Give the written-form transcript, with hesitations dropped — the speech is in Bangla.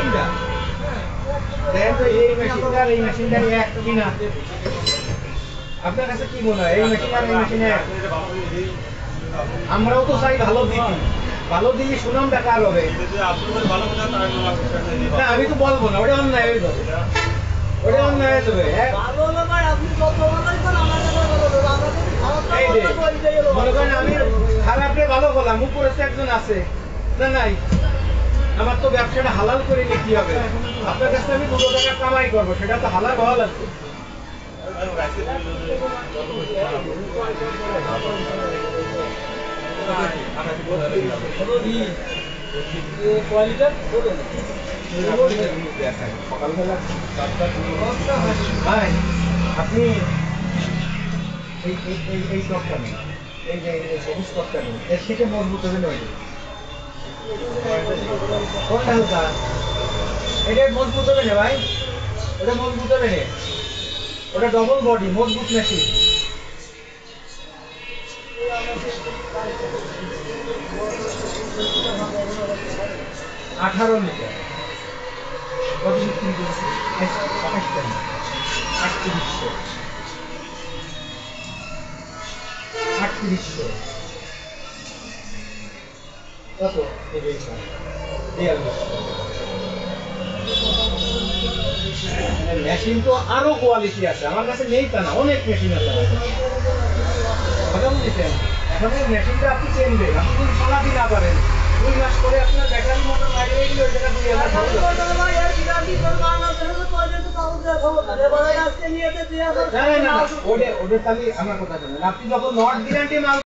মেশিনটা দেখেন তো, এই মেশিনটা আর এই মেশিনটা এক কিনা? আপনার কাছে কি মনে হয় এই মেশিন আর এই মেশিনে? আমরাও তো চাই ভালো দিতে, ভালো দিলে সুনাম দেখা হবে। না আমি তো বলবো না, ওটা অন্যায় হয়ে যাবে, ওটা অন্যায় হয়ে যাবে। মনে করেন আমি খারাপে ভালো বললাম, উপরে তো একজন আছে না নাই? আমার তো ব্যবসাটা হালাল করে নিয়ে কি হবে? আপনার কাছে আমি 2 টাকা কামাই করবো, সেটা তো হালাল হওয়া লাগবে। ভাই আপনি এই টকটা নেই, এই যে সবুজ টকটা নেই, এর থেকে মজবুত হবে নয়। কোনটা হালকা? এটা মজবুত হবে না ভাই, ওটা মজবুত হবে না, ওটা ডবল বডি মজবুত মেশিন। 18 লিটার কত বিক্রি করেছি? 3800 কত? মেশিন তো আরো কোয়ালিটি আছে আমার কাছে, নেই তা না, অনেক মেশিন আছে আমার কাছে। কথা বুঝেছেন? এখন এই মেশিনটা আপনি কিনবেন, আপনি যদি চালাতে না পারেন 2 মাস পরে আপনার ব্যাটারি মোটর বাইরে গেলে ওই জায়গা 2000 না, ওটা তাহলে আমার কথা শুনেন, আপনি যখন নট গ্যারান্টি মাল